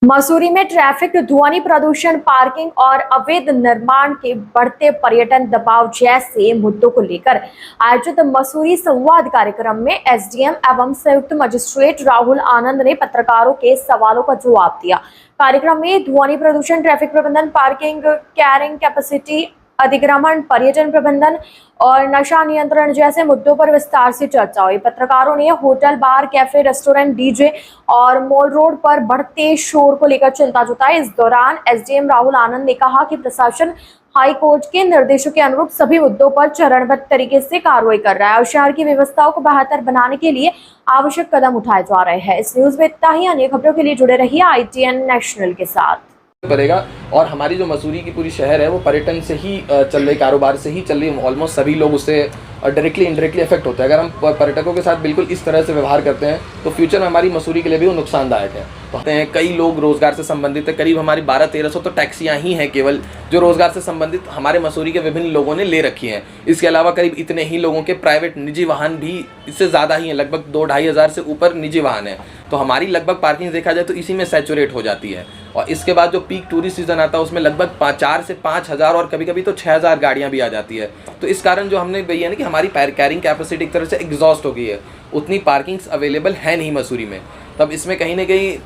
मसूरी में ट्रैफिक, ध्वनि प्रदूषण, पार्किंग और अवैध निर्माण के बढ़ते पर्यटन दबाव जैसे मुद्दों को लेकर आयोजित मसूरी संवाद कार्यक्रम में एसडीएम एवं संयुक्त मजिस्ट्रेट राहुल आनंद ने पत्रकारों के सवालों का जवाब दिया। कार्यक्रम में ध्वनि प्रदूषण, ट्रैफिक प्रबंधन, पार्किंग, कैरिंग कैपेसिटी, अधिग्रहण, पर्यटन प्रबंधन और नशा नियंत्रण जैसे मुद्दों पर विस्तार से चर्चा हुई। पत्रकारों ने होटल, बार, कैफे, रेस्टोरेंट, डीजे और मॉल रोड पर बढ़ते शोर को लेकर चिंता जताई। इस दौरान एसडीएम राहुल आनंद ने कहा कि प्रशासन हाई कोर्ट के निर्देशों के अनुरूप सभी मुद्दों पर चरणबद्ध तरीके से कार्रवाई कर रहा है और शहर की व्यवस्थाओं को बेहतर बनाने के लिए आवश्यक कदम उठाए जा रहे हैं। इस न्यूज में इतना ही। अन्य खबरों के लिए जुड़े रहिए ITN नेशनल के साथ। करेगा। और हमारी जो मसूरी की पूरी शहर है वो पर्यटन से ही चल रही, कारोबार से ही चल रही। ऑलमोस्ट सभी लोग उससे डायरेक्टली इनडायरेक्टली इफेक्ट होता है। अगर हम पर्यटकों के साथ बिल्कुल इस तरह से व्यवहार करते हैं तो फ्यूचर में हमारी मसूरी के लिए भी वो नुकसानदायक है। तो कई लोग रोजगार से संबंधित है, करीब हमारी 1200-1300 तो टैक्सियाँ ही हैं केवल जो रोजगार से संबंधित हमारे मसूरी के विभिन्न लोगों ने ले रखी हैं। इसके अलावा करीब इतने ही लोगों के प्राइवेट निजी वाहन भी इससे ज़्यादा ही हैं, लगभग 2-2.5 हज़ार से ऊपर निजी वाहन हैं। तो हमारी लगभग पार्किंग देखा जाए तो इसी में सैचुरेट हो जाती है। और इसके बाद जो पीक टूरिस्ट सीजन आता है उसमें लगभग 4 से 5 हज़ार और कभी कभी तो 6 हज़ार गाड़ियाँ भी आ जाती है। तो इस कारण जो हमने भैया ना कि हमारी कैरिंग कैपेसिटी एक तरह से एग्जॉस्ट हो गई है, उतनी पार्किंग्स अवेलेबल है नहीं मसूरी में। तब इसमें कहीं ना कहीं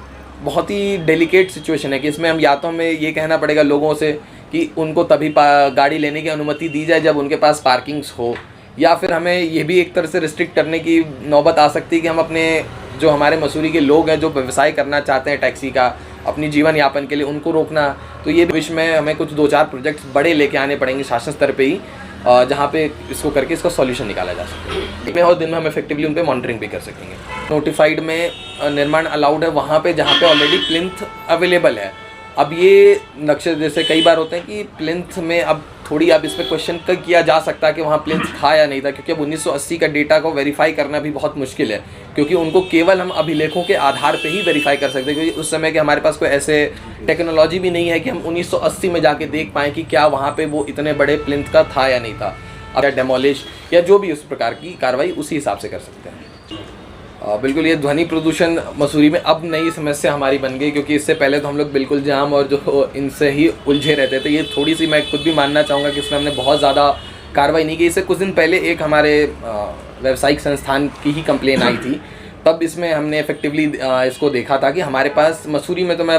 बहुत ही डेलिकेट सिचुएशन है कि इसमें हम या तो हमें ये कहना पड़ेगा लोगों से कि उनको तभी गाड़ी लेने की अनुमति दी जाए जब उनके पास पार्किंग्स हो, या फिर हमें ये भी एक तरह से रिस्ट्रिक्ट करने की नौबत आ सकती है कि हम अपने जो हमारे मसूरी के लोग हैं जो व्यवसाय करना चाहते हैं टैक्सी का अपनी जीवन यापन के लिए, उनको रोकना। तो ये भविष्य में हमें कुछ 2-4 प्रोजेक्ट्स बड़े लेके आने पड़ेंगे शासन स्तर पे ही, जहाँ पे इसको करके इसका सॉल्यूशन निकाला जा सके में, और दिन में हम इफेक्टिवली उन पे मॉनिटरिंग भी कर सकेंगे। नोटिफाइड में निर्माण अलाउड है वहाँ पे जहाँ पे ऑलरेडी प्लिंथ अवेलेबल है। अब ये नक्शे जैसे कई बार होते हैं कि प्लिंथ में अब थोड़ी अब इस पर क्वेश्चन किया जा सकता है कि वहाँ प्लिंथ था या नहीं था, क्योंकि अब 1980 का डेटा को वेरीफाई करना भी बहुत मुश्किल है, क्योंकि उनको केवल हम अभिलेखों के आधार पे ही वेरीफाई कर सकते हैं, क्योंकि उस समय के हमारे पास कोई ऐसे टेक्नोलॉजी भी नहीं है कि हम 1980 में जाके देख पाएँ कि क्या वहाँ पे वो इतने बड़े प्लिंथ का था या नहीं था। अब डेमोलिश या जो भी उस प्रकार की कार्रवाई उसी हिसाब से कर सकते हैं। बिल्कुल, ये ध्वनि प्रदूषण मसूरी में अब नई समस्या हमारी बन गई, क्योंकि इससे पहले तो हम लोग बिल्कुल जाम और जो इनसे ही उलझे रहते थे। ये थोड़ी सी मैं खुद भी मानना चाहूँगा कि इसमें हमने बहुत ज़्यादा कार्रवाई नहीं की। इससे कुछ दिन पहले एक हमारे व्यावसायिक संस्थान की ही कंप्लेन आई थी, तब इसमें हमने इफेक्टिवली इसको देखा था कि हमारे पास मसूरी में तो मैं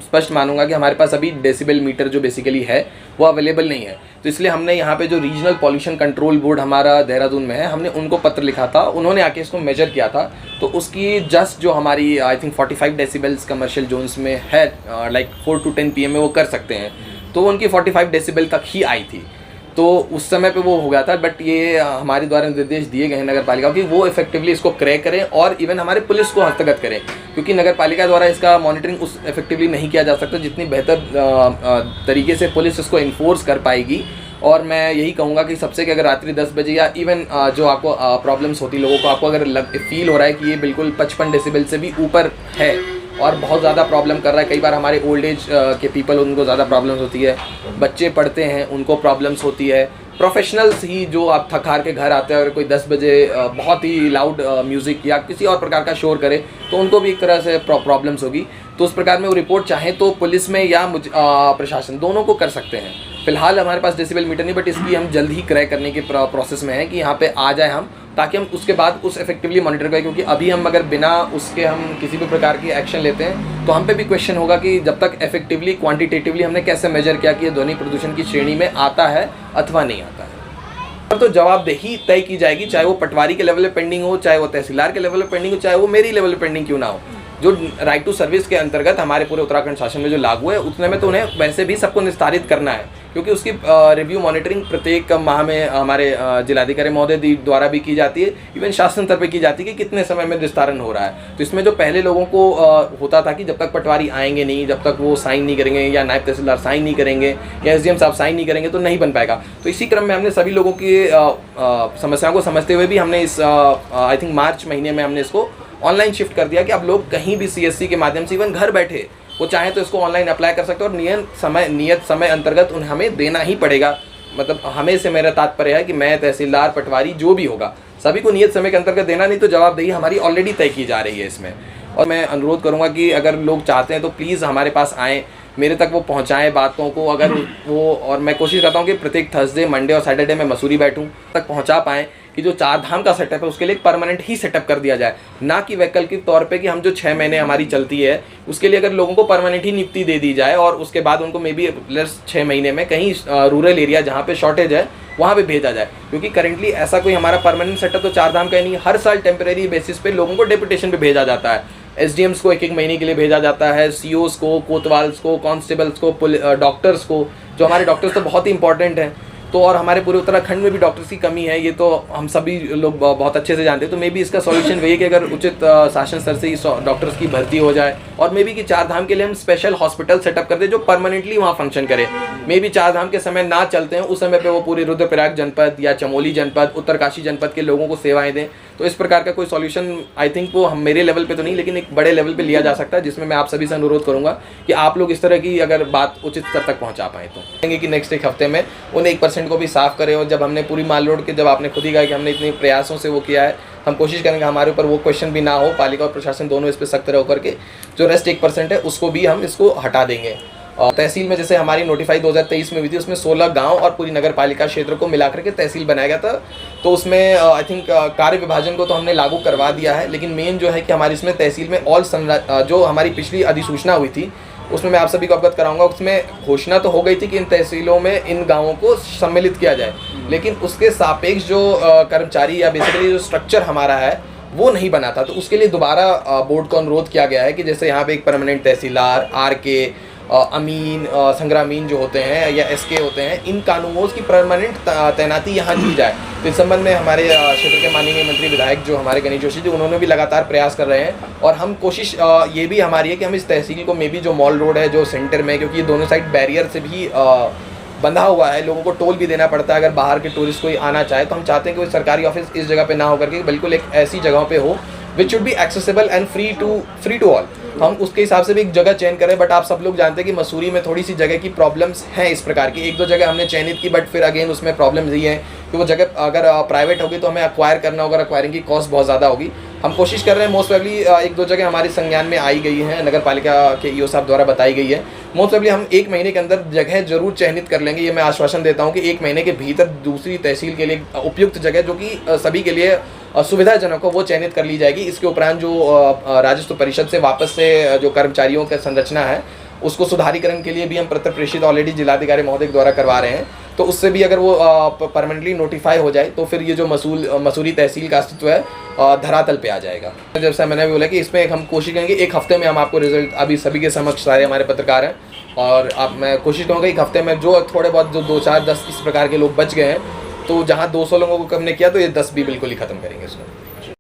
स्पष्ट मानूंगा कि हमारे पास अभी डेसिबल मीटर जो बेसिकली है वो अवेलेबल नहीं है। तो इसलिए हमने यहाँ पे जो रीजनल पॉल्यूशन कंट्रोल बोर्ड हमारा देहरादून में है, हमने उनको पत्र लिखा था, उन्होंने आके इसको मेजर किया था। तो उसकी जस्ट जो हमारी I think 45 decibels commercial zones में है, लाइक 4 to 10 PM में वो कर सकते हैं, तो उनकी 45 डेसिबल तक ही आई थी। तो उस समय पे वो हो गया था, बट ये हमारे द्वारा निर्देश दिए गए हैं नगर पालिका कि वो इफेक्टिवली इसको क्रैक करें और इवन हमारे पुलिस को हस्तगत करें, क्योंकि नगर पालिका द्वारा इसका मॉनिटरिंग उस इफेक्टिवली नहीं किया जा सकता जितनी बेहतर तरीके से पुलिस इसको इन्फोर्स कर पाएगी। और मैं यही कहूँगा कि सबसे कि अगर रात्रि 10 बजे या इवन जो आपको प्रॉब्लम्स होती लोगों को, आपको अगर फील हो रहा है कि ये बिल्कुल 55 डेसिबल से भी ऊपर है और बहुत ज़्यादा प्रॉब्लम कर रहा है, कई बार हमारे ओल्ड एज के पीपल उनको ज़्यादा प्रॉब्लम्स होती है, बच्चे पढ़ते हैं उनको प्रॉब्लम्स होती है, प्रोफेशनल्स ही जो आप थक हार के घर आते हैं और कोई 10 बजे बहुत ही लाउड म्यूज़िक या किसी और प्रकार का शोर करे तो उनको भी एक तरह से प्रॉब्लम्स होगी। तो उस प्रकार में वो रिपोर्ट चाहें तो पुलिस में या प्रशासन दोनों को कर सकते हैं। फिलहाल हमारे पास डेसिबल मीटर नहीं, बट इसकी हम जल्द ही क्रैक करने के प्रोसेस में है कि यहाँ पे आ जाए हम, ताकि हम उसके बाद उस इफेक्टिवली मॉनिटर करें। क्योंकि अभी हम अगर बिना उसके हम किसी भी प्रकार की एक्शन लेते हैं तो हम पे भी क्वेश्चन होगा कि जब तक इफेक्टिवली क्वांटिटेटिवली हमने कैसे मेजर किया कि ये ध्वनि प्रदूषण की श्रेणी में आता है अथवा नहीं आता है। तो जवाबदेही तय की जाएगी, चाहे वो पटवारी के लेवल पे पेंडिंग हो, चाहे वो तहसीलदार के लेवल पे पेंडिंग हो, चाहे वो मेरी लेवल पे पेंडिंग क्यों ना हो। जो राइट टू सर्विस के अंतर्गत हमारे पूरे उत्तराखंड शासन में जो लागू है उतने में तो उन्हें वैसे भी सबको निस्तारित करना है, क्योंकि उसकी रिव्यू मॉनिटरिंग प्रत्येक माह में हमारे जिलाधिकारी महोदय द्वारा भी की जाती है, इवन शासन स्तर पर की जाती है कि कितने समय में निस्तारण हो रहा है। तो इसमें जो पहले लोगों को होता था कि जब तक पटवारी आएंगे नहीं, जब तक वो साइन नहीं करेंगे या नायब तहसीलदार साइन नहीं करेंगे या SDM साहब साइन नहीं करेंगे तो नहीं बन पाएगा। तो इसी क्रम में हमने सभी लोगों की समस्याओं को समझते हुए भी हमने इस आई थिंक मार्च महीने में हमने इसको ऑनलाइन शिफ्ट कर दिया कि अब लोग कहीं भी CSC के माध्यम से इवन घर बैठे वो चाहें तो इसको ऑनलाइन अप्लाई कर सकते हैं, और नियत समय अंतर्गत उन्हें हमें देना ही पड़ेगा। मतलब हमें से मेरा तात्पर्य है कि मैं तहसीलदार पटवारी जो भी होगा सभी को नियत समय के अंतर्गत देना, नहीं तो जवाबदेही हमारी ऑलरेडी तय की जा रही है इसमें। और मैं अनुरोध करूँगा कि अगर लोग चाहते हैं तो प्लीज़ हमारे पास आएँ, मेरे तक वो पहुंचाएं बातों को, अगर वो, और मैं कोशिश करता हूं कि प्रत्येक थर्सडे, मंडे और सैटरडे में मसूरी बैठूं, तक पहुंचा पाएं कि जो 4 धाम का सेटअप है उसके लिए एक परमानेंट ही सेटअप कर दिया जाए, ना कि वैकल्पिक तौर पे कि हम जो 6 महीने हमारी चलती है उसके लिए अगर लोगों को परमानेंट ही नियुक्ति दे दी जाए और उसके बाद उनको मे बी 6 महीने में कहीं रूरल एरिया जहाँ पे शॉर्टेज है वहाँ पे भेजा जाए, क्योंकि करंटली ऐसा कोई हमारा परमानेंट सेटअप तो 4 धाम का ही नहीं, हर साल टेम्परेरी बेसिस पे लोगों को डेपुटेशन पे भेजा जाता है। एसडीएम्स को 1-1 महीने के लिए भेजा जाता है, सीओस को, कोतवाल्स को, कांस्टेबल्स को, डॉक्टर्स को, जो हमारे डॉक्टर्स तो बहुत ही इंपॉर्टेंट हैं। तो और हमारे पूरे उत्तराखंड में भी डॉक्टर्स की कमी है, ये तो हम सभी लोग बहुत अच्छे से जानते हैं। तो मे बी इसका सॉल्यूशन वही है कि अगर उचित शासन स्तर से इस डॉक्टर्स की भर्ती हो जाए, और मे बी कि 4 धाम के लिए हम स्पेशल हॉस्पिटल सेटअप कर दें जो परमानेंटली वहाँ फंक्शन करे। मे बी 4 धाम के समय ना चलते हैं, उस समय पे वो पूरे रुद्रप्रयाग जनपद या चमोली जनपद, उत्तरकाशी जनपद के लोगों को सेवाएं दें। तो इस प्रकार का कोई सॉल्यूशन आई थिंक वो हम मेरे लेवल पे तो नहीं, लेकिन एक बड़े लेवल पे लिया जा सकता है, जिसमें मैं आप सभी से अनुरोध करूंगा कि आप लोग इस तरह की अगर बात उचित स्तर तक पहुंचा पाएँ तो कहेंगे कि नेक्स्ट एक हफ्ते में उन 1% को भी साफ करें। और जब हमने पूरी माल रोड के, जब आपने खुद ही कहा कि हमने इतने प्रयासों से वो किया है, हम कोशिश करेंगे हमारे ऊपर वो क्वेश्चन भी ना हो, पालिका और प्रशासन दोनों इस पर सख्त रह करके जो रेस्ट 1% है उसको भी हम इसको हटा देंगे। और तहसील में जैसे हमारी नोटिफाई 2023 में हुई थी, उसमें 16 गांव और पूरी नगर पालिका क्षेत्र को मिलाकर के तहसील बनाया गया था। तो उसमें आई थिंक कार्य विभाजन को तो हमने लागू करवा दिया है, लेकिन मेन जो है कि हमारी इसमें तहसील में जो हमारी पिछली अधिसूचना हुई थी उसमें मैं आप सभी को अवगत कराऊंगा, उसमें घोषणा तो हो गई थी कि इन तहसीलों में इन गाँवों को सम्मिलित किया जाए, लेकिन उसके सापेक्ष जो कर्मचारी या बेसिकली जो स्ट्रक्चर हमारा है वो नहीं बना था। तो उसके लिए दोबारा बोर्ड को अनुरोध किया गया है कि जैसे यहाँ पे एक परमानेंट तहसीलदार, आरके, अमीन, संग्रामीन जो होते हैं या एसके होते हैं, इन कानूनों की परमानेंट तैनाती यहाँ की जाए। तो इस संबंध में हमारे क्षेत्र के माननीय मंत्री विधायक जो हमारे गणेश जोशी जी, उन्होंने भी लगातार प्रयास कर रहे हैं। और हम कोशिश ये भी हमारी है कि हम इस तहसील को, मे बी जो मॉल रोड है जो सेंटर में, क्योंकि ये दोनों साइड बैरियर से भी बंधा हुआ है, लोगों को टोल भी देना पड़ता है अगर बाहर के टूरिस्ट कोई आना चाहे, तो हम चाहते हैं कि कोई सरकारी ऑफिस इस जगह पे ना होकर के बिल्कुल एक ऐसी जगह पे हो which should be accessible and free to all. हम उसके हिसाब से भी एक जगह चयन करें। बट आप सब लोग जानते हैं कि मसूरी में थोड़ी सी जगह की प्रॉब्लम्स हैं इस प्रकार की। 1-2 जगह हमने चयनित की, बट फिर अगेन उसमें प्रॉब्लम्स ये हैं कि वो जगह अगर प्राइवेट होगी तो हमें एक्वायर करना होगा, एक्वायरिंग की कॉस्ट बहुत ज़्यादा होगी। हम कोशिश कर रहे हैं, मोस्ट प्रोबेबली 1-2 जगह हमारे संज्ञान में आई गई हैं, नगर पालिका के ईओ साहब द्वारा बताई गई है। मोस्ट प्रोबेबली हम 1 महीने के अंदर जगह जरूर चयनित कर लेंगे। ये मैं आश्वासन देता हूँ कि 1 महीने के भीतर दूसरी तहसील के लिए उपयुक्त जगह, जो कि सभी के लिए सुविधाजनक हो, वो चयनित कर ली जाएगी। इसके उपरांत जो राजस्व परिषद से वापस से जो कर्मचारियों का संरचना है उसको सुधारीकरण के लिए भी हम पत्र प्रेषित ऑलरेडी जिलाधिकारी महोदय द्वारा करवा रहे हैं। तो उससे भी अगर वो परमानेंटली नोटिफाई हो जाए तो फिर ये जो मसूरी तहसील का अस्तित्व है धरातल पे आ जाएगा। जैसा मैंने भी बोला कि इसमें हम कोशिश करेंगे 1 हफ्ते में हम आपको रिजल्ट, अभी सभी के समक्ष सारे हमारे पत्रकार हैं, और मैं कोशिश करूँगा 1 हफ्ते में जो थोड़े बहुत जो 2-4-10 इस प्रकार के लोग बच गए हैं, तो जहाँ 200 लोगों को हमने किया तो ये 10 भी बिल्कुल ही ख़त्म करेंगे इसमें।